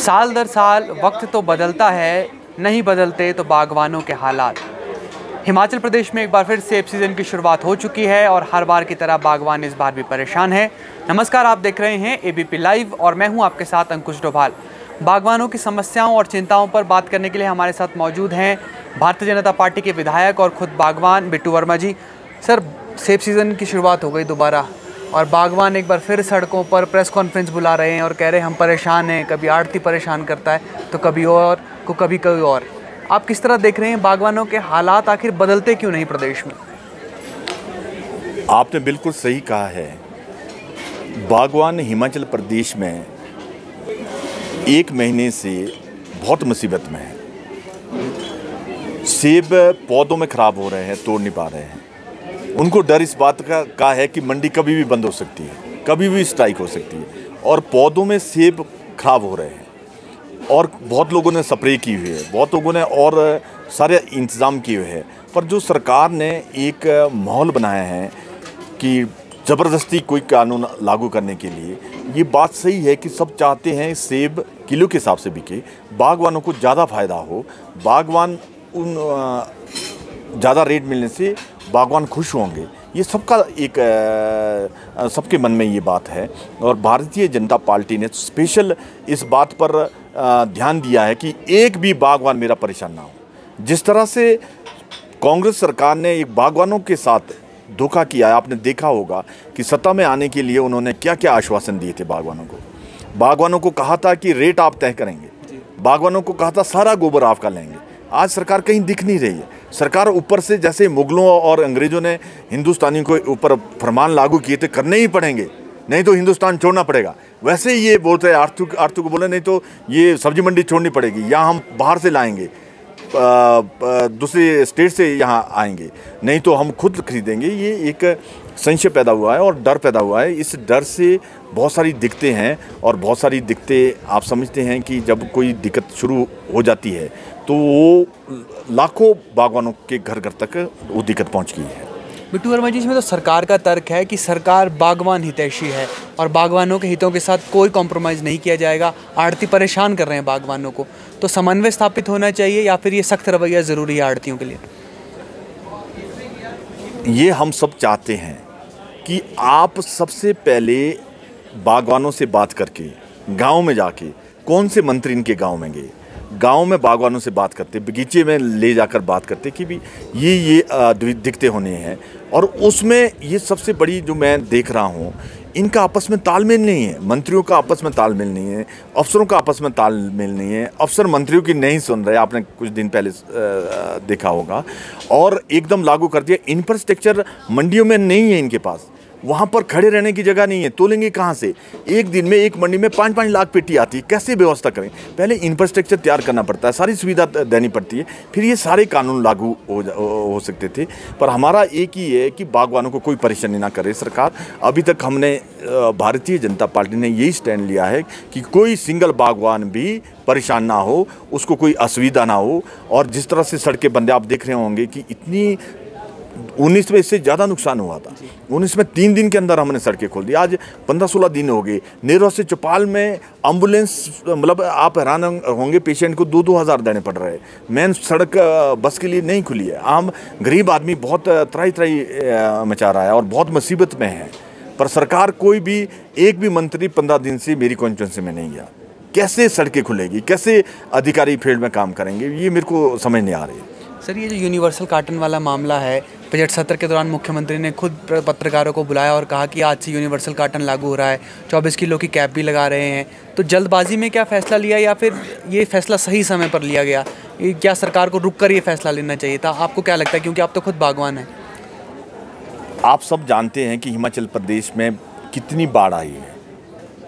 साल दर साल वक्त तो बदलता है, नहीं बदलते तो बागवानों के हालात। हिमाचल प्रदेश में एक बार फिर सेब सीज़न की शुरुआत हो चुकी है और हर बार की तरह बागवान इस बार भी परेशान है। नमस्कार, आप देख रहे हैं एबीपी लाइव और मैं हूं आपके साथ अंकुश डोभाल। बागवानों की समस्याओं और चिंताओं पर बात करने के लिए हमारे साथ मौजूद हैं भारतीय जनता पार्टी के विधायक और खुद बागवान बिट्टू वर्मा जी। सर, सेब सीज़न की शुरुआत हो गई दोबारा और बागवान एक बार फिर सड़कों पर प्रेस कॉन्फ्रेंस बुला रहे हैं और कह रहे हैं हम परेशान हैं। कभी आड़ती परेशान करता है तो कभी और को कभी कोई और। आप किस तरह देख रहे हैं बागवानों के हालात, आखिर बदलते क्यों नहीं प्रदेश में? आपने बिल्कुल सही कहा है। बागवान हिमाचल प्रदेश में एक महीने से बहुत मुसीबत में है। सेब पौधों में ख़राब हो रहे हैं, तोड़ नहीं पा रहे हैं। उनको डर इस बात का है कि मंडी कभी भी बंद हो सकती है, कभी भी स्ट्राइक हो सकती है और पौधों में सेब खराब हो रहे हैं। और बहुत लोगों ने स्प्रे की हुई है, बहुत लोगों ने और सारे इंतज़ाम किए हुए हैं, पर जो सरकार ने एक माहौल बनाया है कि ज़बरदस्ती कोई कानून लागू करने के लिए, ये बात सही है कि सब चाहते हैं सेब किलो के हिसाब से बिके, बागवानों को ज़्यादा फ़ायदा हो, बागवान उन ज़्यादा रेट मिलने से बागवान खुश होंगे। ये सबका एक सबके मन में ये बात है और भारतीय जनता पार्टी ने स्पेशल इस बात पर ध्यान दिया है कि एक भी बागवान मेरा परेशान ना हो। जिस तरह से कांग्रेस सरकार ने एक बागवानों के साथ धोखा किया है, आपने देखा होगा कि सत्ता में आने के लिए उन्होंने क्या क्या आश्वासन दिए थे बागवानों को। बागवानों को कहा था कि रेट आप तय करेंगे, बागवानों को कहा था सारा गोबर आपका लेंगे। आज सरकार कहीं दिख नहीं रही है। सरकार ऊपर से जैसे मुगलों और अंग्रेज़ों ने हिंदुस्तानियों को ऊपर फरमान लागू किए थे, करने ही पड़ेंगे, नहीं तो हिंदुस्तान छोड़ना पड़ेगा, वैसे ही ये बोलते हैं आर्थू को बोले नहीं तो ये सब्जी मंडी छोड़नी पड़ेगी, या हम बाहर से लाएंगे, दूसरे स्टेट से यहाँ आएंगे, नहीं तो हम खुद खरीदेंगे। ये एक संशय पैदा हुआ है और डर पैदा हुआ है। इस डर से बहुत सारी दिक्कतें हैं और बहुत सारी दिक्कतें आप समझते हैं कि जब कोई दिक्कत शुरू हो जाती है तो वो लाखों बागवानों के घर घर तक वो दिक्कत पहुंच गई है। बिट्टू वर्मा जी, इसमें तो सरकार का तर्क है कि सरकार बागवान हितैषी है और बागवानों के हितों के साथ कोई कॉम्प्रोमाइज़ नहीं किया जाएगा। आड़ती परेशान कर रहे हैं बागवानों को, तो समन्वय स्थापित होना चाहिए या फिर ये सख्त रवैया ज़रूरी है आड़तियों के लिए? ये हम सब चाहते हैं कि आप सबसे पहले बागवानों से बात करके गांव में जाके, कौन से मंत्री इनके गांव में गए, गांव में बागवानों से बात करते, बगीचे में ले जाकर बात करते कि भी ये दिक्कतें होने हैं। और उसमें ये सबसे बड़ी जो मैं देख रहा हूँ, इनका आपस में तालमेल नहीं है। मंत्रियों का आपस में तालमेल नहीं है, अफसरों का आपस में तालमेल नहीं है। अफसर मंत्रियों की नहीं सुन रहे, आपने कुछ दिन पहले देखा होगा, और एकदम लागू कर दिया। इंफ्रास्ट्रक्चर मंडियों में नहीं है इनके पास, वहाँ पर खड़े रहने की जगह नहीं है, तोलेंगे कहाँ से? एक दिन में एक मंडी में 5-5 लाख पेटी आती है, कैसे व्यवस्था करें? पहले इंफ्रास्ट्रक्चर तैयार करना पड़ता है, सारी सुविधा देनी पड़ती है, फिर ये सारे कानून लागू हो सकते थे। पर हमारा एक ही है कि बागवानों को कोई परेशानी ना करे सरकार। अभी तक हमने भारतीय जनता पार्टी ने यही स्टैंड लिया है कि कोई सिंगल बागवान भी परेशान ना हो, उसको कोई असुविधा ना हो। और जिस तरह से सड़कें बंद, आप देख रहे होंगे कि इतनी 19 में इससे ज़्यादा नुकसान हुआ था। 19 में 3 दिन के अंदर हमने सड़कें खोल दी, आज 15-16 दिन हो गए। नेरवा से चौपाल में एम्बुलेंस, मतलब आप हैरान होंगे, पेशेंट को 2-2 हज़ार देने पड़ रहे हैं। मेन सड़क बस के लिए नहीं खुली है। आम गरीब आदमी बहुत त्राही मचा रहा है और बहुत मुसीबत में है। पर सरकार कोई भी, एक भी मंत्री 15 दिन से मेरी कॉन्स्टिट्यूंसी में नहीं गया। कैसे सड़कें खुलेगी, कैसे अधिकारी फील्ड में काम करेंगे, ये मेरे को समझ नहीं आ रही है। सर, ये जो यूनिवर्सल कार्टन वाला मामला है, बजट सत्र के दौरान मुख्यमंत्री ने खुद पत्रकारों को बुलाया और कहा कि आज से यूनिवर्सल कार्टन लागू हो रहा है, 24 किलो की कैप भी लगा रहे हैं। तो जल्दबाजी में क्या फैसला लिया या फिर ये फैसला सही समय पर लिया गया? क्या सरकार को रुक कर ये फैसला लेना चाहिए था? आपको क्या लगता है, क्योंकि आप तो खुद बागवान हैं? आप सब जानते हैं कि हिमाचल प्रदेश में कितनी बाढ़ आई है।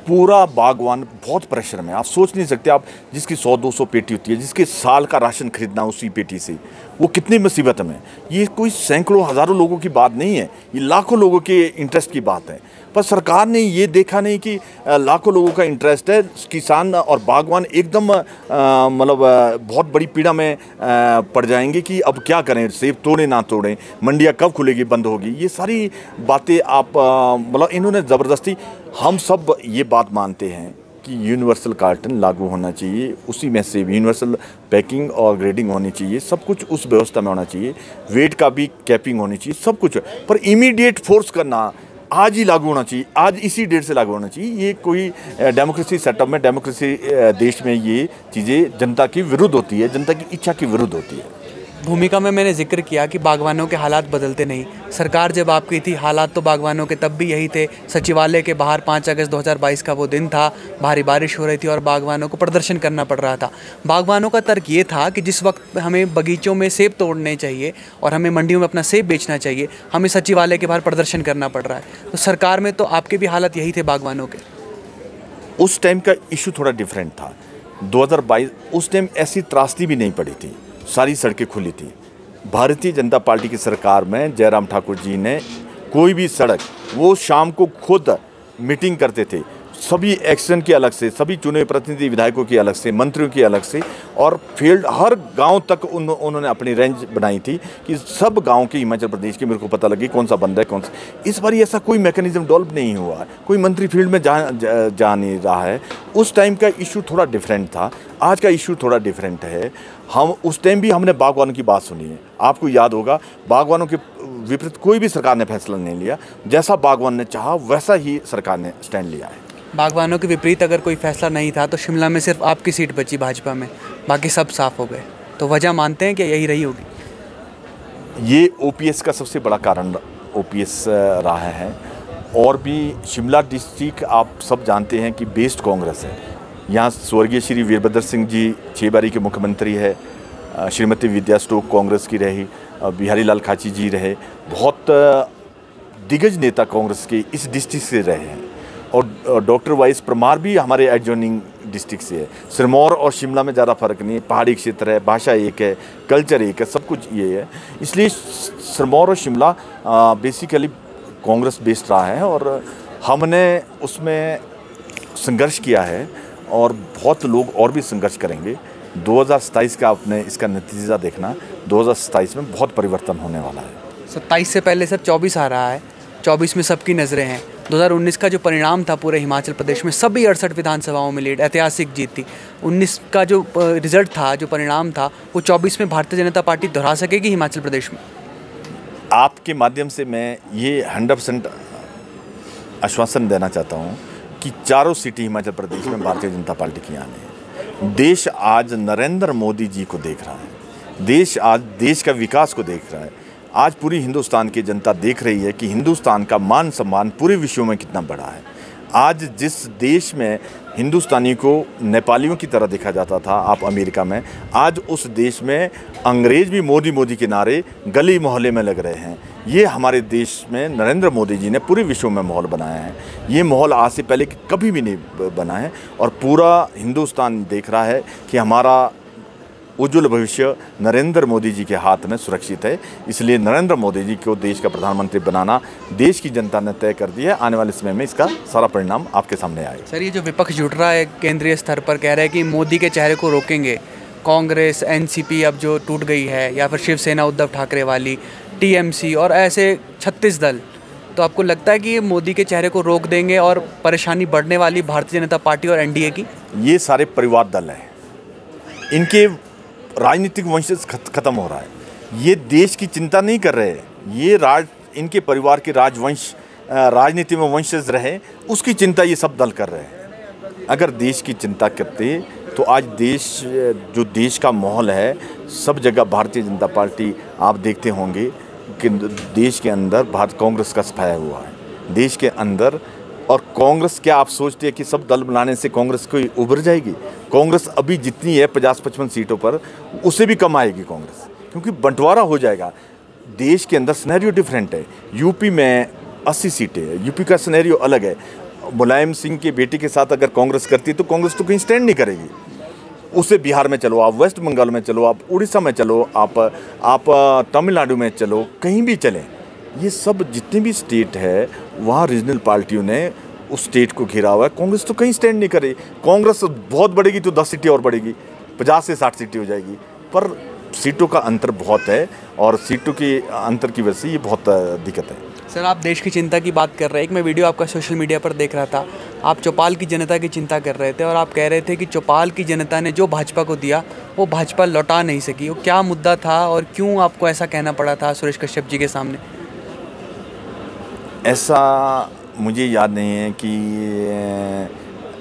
पूरा बागवान बहुत प्रेशर में, आप सोच नहीं सकते। आप जिसकी 100-200 पेटी होती है, जिसके साल का राशन खरीदना उसी पेटी से, वो कितनी मुसीबत में। ये कोई सैकड़ों हज़ारों लोगों की बात नहीं है, ये लाखों लोगों के इंटरेस्ट की बात है। पर सरकार ने ये देखा नहीं कि लाखों लोगों का इंटरेस्ट है। किसान और बागवान एकदम मतलब बहुत बड़ी पीड़ा में पड़ जाएंगे कि अब क्या करें, सेब तोड़ें ना तोड़ें, मंडियाँ कब खुलेगी, बंद होगी। ये सारी बातें आप मतलब इन्होंने ज़बरदस्ती, हम सब ये बात मानते हैं कि यूनिवर्सल कार्टन लागू होना चाहिए, उसी में से यूनिवर्सल पैकिंग और ग्रेडिंग होनी चाहिए, सब कुछ उस व्यवस्था में होना चाहिए, वेट का भी कैपिंग होनी चाहिए, सब कुछ। पर इमीडिएट फोर्स करना, आज ही लागू होना चाहिए, आज इसी डेट से लागू होना चाहिए, ये कोई डेमोक्रेसी सेटअप में, डेमोक्रेसी देश में ये चीज़ें जनता की विरुद्ध होती है, जनता की इच्छा की विरुद्ध होती है। भूमिका में मैंने जिक्र किया कि बागवानों के हालात बदलते नहीं। सरकार जब आपकी थी, हालात तो बागवानों के तब भी यही थे। सचिवालय के बाहर 5 अगस्त 2022 का वो दिन था, भारी बारिश हो रही थी और बागवानों को प्रदर्शन करना पड़ रहा था। बागवानों का तर्क ये था कि जिस वक्त हमें बगीचों में सेब तोड़ने चाहिए और हमें मंडियों में अपना सेब बेचना चाहिए, हमें सचिवालय के बाहर प्रदर्शन करना पड़ रहा है। तो सरकार में तो आपके भी हालात यही थे बागवानों के। उस टाइम का इशू थोड़ा डिफरेंट था। 2022 उस टाइम ऐसी त्रासदी भी नहीं पड़ी थी, सारी सड़कें खुली थी। भारतीय जनता पार्टी की सरकार में जयराम ठाकुर जी ने कोई भी सड़क, वो शाम को खुद मीटिंग करते थे, सभी एक्शन के अलग से, सभी चुने प्रतिनिधि विधायकों की अलग से, मंत्रियों की अलग से, और फील्ड हर गांव तक उन्होंने अपनी रेंज बनाई थी कि सब गांव के हिमाचल प्रदेश के मेरे को पता लगे कौन सा बंद है कौन सा। इस बार ऐसा कोई मैकेनिज्म डेवलप नहीं हुआ, कोई मंत्री फील्ड में जा नहीं रहा है। उस टाइम का इशू थोड़ा डिफरेंट था, आज का इशू थोड़ा डिफरेंट है। हम उस टाइम भी हमने बागवानों की बात सुनी है, आपको याद होगा, बागवानों के विपरीत कोई भी सरकार ने फैसला नहीं लिया, जैसा बागवान ने चाहा वैसा ही सरकार ने स्टैंड लिया है। बागवानों के विपरीत अगर कोई फैसला नहीं था तो शिमला में सिर्फ आपकी सीट बची भाजपा में, बाकी सब साफ हो गए। तो वजह मानते हैं कि यही रही होगी? ये ओपीएस का सबसे बड़ा कारण ओपीएस रहा है। और भी शिमला डिस्ट्रिक्ट आप सब जानते हैं कि बेस्ड कांग्रेस है। यहाँ स्वर्गीय श्री वीरभद्र सिंह जी 6 बारी के मुख्यमंत्री है, श्रीमती विद्या स्टोक कांग्रेस की रही, बिहारी लाल खाची जी रहे, बहुत दिग्गज नेता कांग्रेस के इस डिस्ट्रिक्ट से रहे हैं। और डॉक्टर वाइस परमार भी हमारे एडजॉइनिंग डिस्ट्रिक्ट से है। सिरमौर और शिमला में ज़्यादा फर्क नहीं है, पहाड़ी क्षेत्र है, भाषा एक है, कल्चर एक है, सब कुछ ये है। इसलिए सिरमौर और शिमला बेसिकली कांग्रेस बेस्ड रहा है और हमने उसमें संघर्ष किया है और बहुत लोग और भी संघर्ष करेंगे। 2027 का आपने इसका नतीजा देखना, 2027 में बहुत परिवर्तन होने वाला है। 27 से पहले सर 24 आ रहा है, 24 में सबकी नज़रें हैं। 2019 का जो परिणाम था पूरे हिमाचल प्रदेश में, सभी 68 विधानसभाओं में लीड, ऐतिहासिक जीत थी। 19 का जो रिजल्ट था, जो परिणाम था, वो 24 में भारतीय जनता पार्टी दोहरा सकेगी हिमाचल प्रदेश में? आपके माध्यम से मैं ये 100% आश्वासन देना चाहता हूँ कि चारों सीटें हिमाचल प्रदेश में भारतीय जनता पार्टी की आने हैं। देश आज नरेंद्र मोदी जी को देख रहा है, देश आज देश का विकास को देख रहा है। आज पूरी हिंदुस्तान की जनता देख रही है कि हिंदुस्तान का मान सम्मान पूरे विश्व में कितना बड़ा है। आज जिस देश में हिंदुस्तानी को नेपालियों की तरह देखा जाता था, आप अमेरिका में, आज उस देश में अंग्रेज़ भी मोदी मोदी के नारे गली मोहल्ले में लग रहे हैं। ये हमारे देश में नरेंद्र मोदी जी ने पूरे विश्व में माहौल बनाया है। ये माहौल आज से पहले कभी भी नहीं बना है और पूरा हिंदुस्तान देख रहा है कि हमारा उज्जवल भविष्य नरेंद्र मोदी जी के हाथ में सुरक्षित है। इसलिए नरेंद्र मोदी जी को देश का प्रधानमंत्री बनाना देश की जनता ने तय कर दिया है। आने वाले समय में इसका सारा परिणाम आपके सामने आएगा। सर, ये जो विपक्ष जुट रहा है केंद्रीय स्तर पर, कह रहा है कि मोदी के चेहरे को रोकेंगे, कांग्रेस, एनसीपी अब जो टूट गई है, या फिर शिवसेना उद्धव ठाकरे वाली, टीएमसी और ऐसे 36 दल, तो आपको लगता है कि ये मोदी के चेहरे को रोक देंगे और परेशानी बढ़ने वाली भारतीय जनता पार्टी और एनडीए की? ये सारे परिवार दल हैं, इनके राजनीतिक वंशज खत्म हो रहा है। ये देश की चिंता नहीं कर रहे, ये इनके परिवार के राजवंश राजनीति में वंशज रहे, उसकी चिंता ये सब दल कर रहे हैं। अगर देश की चिंता करते तो आज जो देश का माहौल है, सब जगह भारतीय जनता पार्टी, आप देखते होंगे कि देश के अंदर कांग्रेस का सफाया हुआ है देश के अंदर। और कांग्रेस, क्या आप सोचते हैं कि सब दल बनाने से कांग्रेस कोई उभर जाएगी? कांग्रेस अभी जितनी है 50-55 सीटों पर, उससे भी कम आएगी कांग्रेस, क्योंकि बंटवारा हो जाएगा। देश के अंदर सिनेरियो डिफरेंट है। यूपी में 80 सीटें है, यूपी का सिनेरियो अलग है। मुलायम सिंह के बेटे के साथ अगर कांग्रेस करती है तो कांग्रेस तो कहीं स्टैंड नहीं करेगी। उससे बिहार में चलो, आप वेस्ट बंगाल में चलो, आप उड़ीसा में चलो, आप तमिलनाडु में चलो, कहीं भी चलें, ये सब जितने भी स्टेट है वहाँ रीजनल पार्टियों ने उस स्टेट को घेरा हुआ है। कांग्रेस तो कहीं स्टैंड नहीं करे। कांग्रेस बहुत बढ़ेगी तो 10 सीटें और बढ़ेगी, 50 से 60 सीटें हो जाएगी, पर सीटों का अंतर बहुत है और सीटों के अंतर की वजह से ये बहुत दिक्कत है। सर, आप देश की चिंता की बात कर रहे हैं। एक मैं वीडियो आपका सोशल मीडिया पर देख रहा था, आप चौपाल की जनता की चिंता कर रहे थे और आप कह रहे थे कि चौपाल की जनता ने जो भाजपा को दिया वो भाजपा लौटा नहीं सकी। वो क्या मुद्दा था और क्यों आपको ऐसा कहना पड़ा था सुरेश कश्यप जी के सामने? ऐसा मुझे याद नहीं है कि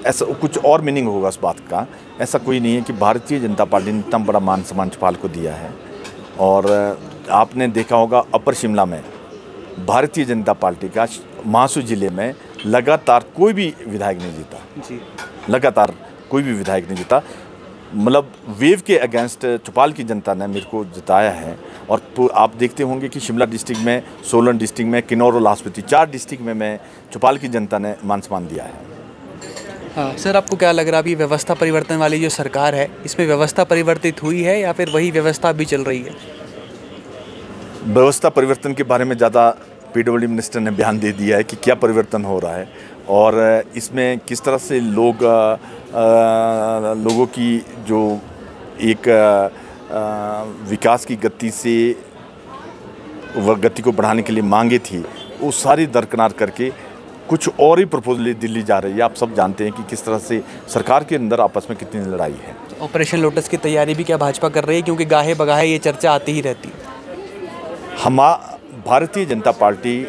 ऐसा कुछ और मीनिंग होगा उस बात का। ऐसा कोई नहीं है कि भारतीय जनता पार्टी ने इतना बड़ा मान सम्मान चौपाल को दिया है। और आपने देखा होगा अपर शिमला में भारतीय जनता पार्टी का महासू जिले में लगातार कोई भी विधायक नहीं जीता जी। लगातार कोई भी विधायक नहीं जीता। मतलब वेव के अगेंस्ट चौपाल की जनता ने मेरे को जिताया है। और आप देखते होंगे कि शिमला डिस्ट्रिक्ट में, सोलन डिस्ट्रिक्ट में, किन्नौर और लाहौल 4 डिस्ट्रिक्ट में मैं चौपाल की जनता ने मान सम्मान दिया है। हाँ सर, आपको क्या लग रहा है अभी व्यवस्था परिवर्तन वाली जो सरकार है, इसमें व्यवस्था परिवर्तित हुई है या फिर वही व्यवस्था अभी चल रही है? व्यवस्था परिवर्तन के बारे में ज़्यादा पीडब्ल्यूडी मिनिस्टर ने बयान दे दिया है कि क्या परिवर्तन हो रहा है और इसमें किस तरह से लोगों की जो एक विकास की गति से गति को बढ़ाने के लिए मांगे थी, वो सारी दरकिनार करके कुछ और ही प्रपोजल दिल्ली जा रही है। आप सब जानते हैं कि किस तरह से सरकार के अंदर आपस में कितनी लड़ाई है। ऑपरेशन लोटस की तैयारी भी क्या भाजपा कर रही है? क्योंकि गाहे बगाहे ये चर्चा आती ही रहती है। भारतीय जनता पार्टी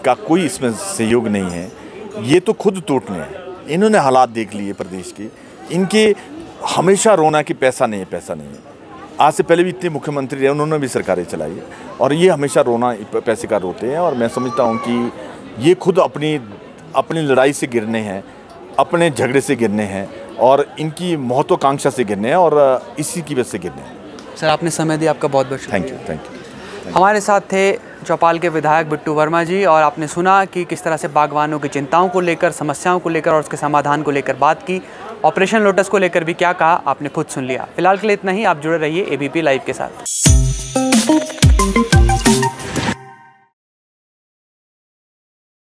का कोई इसमें सहयोग नहीं है। ये तो खुद टूटने हैं। इन्होंने हालात देख लिए प्रदेश के। इनके हमेशा रोना कि पैसा नहीं है, पैसा नहीं है। आज से पहले भी इतने मुख्यमंत्री रहे, उन्होंने भी सरकारें चलाई और ये हमेशा रोना पैसे का रोते हैं। और मैं समझता हूँ कि ये खुद अपनी लड़ाई से गिरने हैं, अपने झगड़े से गिरने हैं और इनकी महत्वाकांक्षा से गिरने हैं और इसी की वजह से गिरने हैं। सर, आपने समय दिया, आपका बहुत बहुत शुक्रिया। Thank you. हमारे साथ थे चौपाल के विधायक बिट्टू वर्मा जी और आपने सुना कि किस तरह से बागवानों की चिंताओं को लेकर, समस्याओं को लेकर और उसके समाधान को लेकर बात की। ऑपरेशन लोटस को लेकर भी क्या कहा आपने खुद सुन लिया। फिलहाल के लिए इतना ही। आप जुड़े रहिए ABP लाइव के साथ।